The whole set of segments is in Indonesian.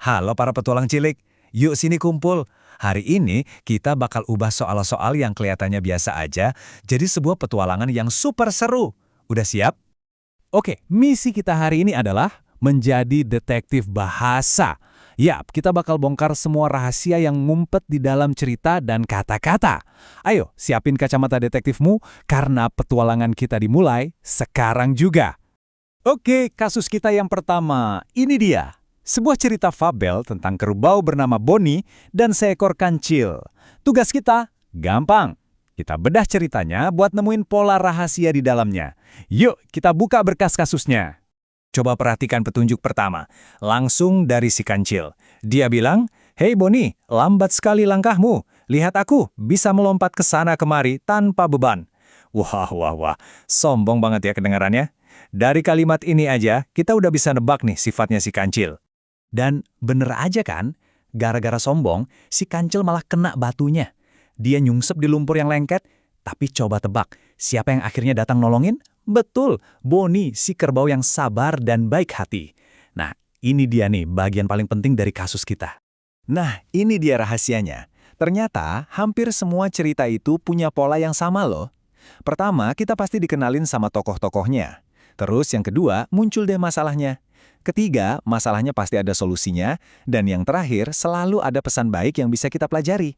Halo para petualang cilik, yuk sini kumpul. Hari ini kita bakal ubah soal-soal yang kelihatannya biasa aja jadi sebuah petualangan yang super seru. Udah siap? Oke, misi kita hari ini adalah menjadi detektif bahasa. Yap, kita bakal bongkar semua rahasia yang ngumpet di dalam cerita dan kata-kata. Ayo, siapin kacamata detektifmu karena petualangan kita dimulai sekarang juga. Oke, kasus kita yang pertama, ini dia. Sebuah cerita fabel tentang kerbau bernama Bonnie dan seekor kancil. Tugas kita gampang. Kita bedah ceritanya buat nemuin pola rahasia di dalamnya. Yuk, kita buka berkas kasusnya. Coba perhatikan petunjuk pertama, langsung dari si kancil. Dia bilang, "Hei Bonnie, lambat sekali langkahmu. Lihat aku, bisa melompat ke sana kemari tanpa beban." Wah, wah, wah, sombong banget ya kedengarannya. Dari kalimat ini aja, kita udah bisa nebak nih sifatnya si kancil. Dan bener aja kan, gara-gara sombong, si kancil malah kena batunya. Dia nyungsep di lumpur yang lengket, tapi coba tebak, siapa yang akhirnya datang nolongin? Betul, Bonnie, si kerbau yang sabar dan baik hati. Nah, ini dia nih bagian paling penting dari kasus kita. Nah, ini dia rahasianya. Ternyata, hampir semua cerita itu punya pola yang sama loh. Pertama, kita pasti dikenalin sama tokoh-tokohnya. Terus yang kedua, muncul deh masalahnya. Ketiga, masalahnya pasti ada solusinya. Dan yang terakhir, selalu ada pesan baik yang bisa kita pelajari.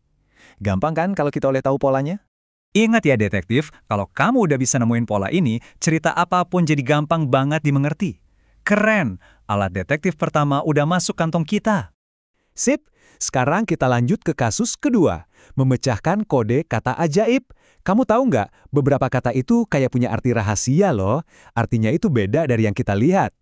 Gampang kan kalau kita udah tahu polanya? Ingat ya detektif, kalau kamu udah bisa nemuin pola ini, cerita apapun jadi gampang banget dimengerti. Keren, alat detektif pertama udah masuk kantong kita. Sip, sekarang kita lanjut ke kasus kedua. Memecahkan kode kata ajaib. Kamu tahu nggak, beberapa kata itu kayak punya arti rahasia loh. Artinya itu beda dari yang kita lihat.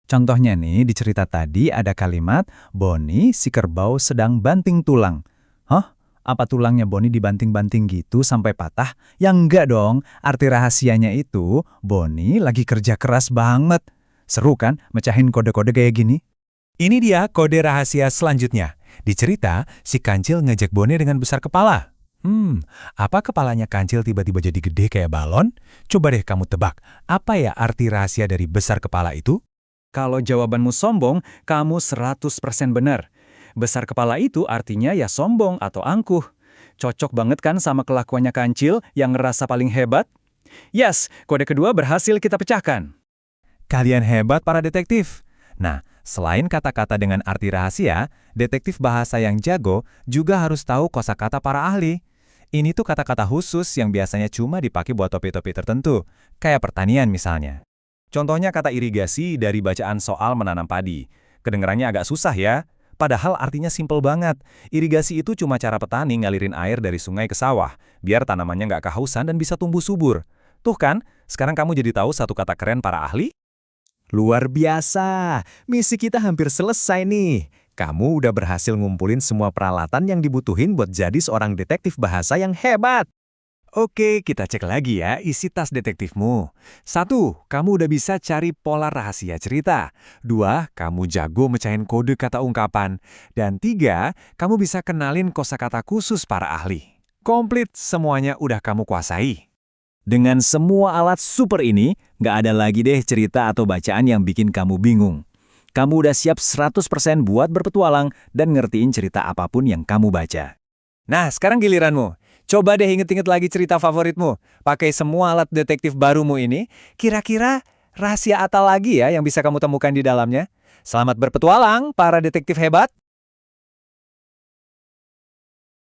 Contohnya nih, di cerita tadi ada kalimat, Bonnie si kerbau sedang banting tulang. Hah? Apa tulangnya Bonnie dibanting-banting gitu sampai patah? Ya enggak dong, arti rahasianya itu, Bonnie lagi kerja keras banget. Seru kan, mecahin kode-kode kayak gini? Ini dia kode rahasia selanjutnya. Di cerita, si kancil ngejek Bonnie dengan besar kepala. Apa kepalanya kancil tiba-tiba jadi gede kayak balon? Coba deh kamu tebak, apa ya arti rahasia dari besar kepala itu? Kalau jawabanmu sombong, kamu 100% benar. Besar kepala itu artinya ya sombong atau angkuh. Cocok banget kan sama kelakuannya kancil yang ngerasa paling hebat? Yes, kode kedua berhasil kita pecahkan. Kalian hebat para detektif. Nah, selain kata-kata dengan arti rahasia, detektif bahasa yang jago juga harus tahu kosakata para ahli. Ini tuh kata-kata khusus yang biasanya cuma dipakai buat topi-topi tertentu, kayak pertanian misalnya. Contohnya kata irigasi dari bacaan soal menanam padi. Kedengarannya agak susah ya, padahal artinya simpel banget. Irigasi itu cuma cara petani ngalirin air dari sungai ke sawah, biar tanamannya nggak kehausan dan bisa tumbuh subur. Tuh kan, sekarang kamu jadi tahu satu kata keren para ahli? Luar biasa, misi kita hampir selesai nih. Kamu udah berhasil ngumpulin semua peralatan yang dibutuhin buat jadi seorang detektif bahasa yang hebat. Oke, kita cek lagi ya isi tas detektifmu. 1. Kamu udah bisa cari pola rahasia cerita. 2. Kamu jago mecahin kode kata ungkapan. Dan 3. Kamu bisa kenalin kosakata khusus para ahli. Komplit, semuanya udah kamu kuasai. Dengan semua alat super ini, nggak ada lagi deh cerita atau bacaan yang bikin kamu bingung. Kamu udah siap 100% buat berpetualang dan ngertiin cerita apapun yang kamu baca. Nah, sekarang giliranmu. Coba deh inget-inget lagi cerita favoritmu. Pakai semua alat detektif barumu ini, kira-kira rahasia apa lagi ya yang bisa kamu temukan di dalamnya? Selamat berpetualang, para detektif hebat!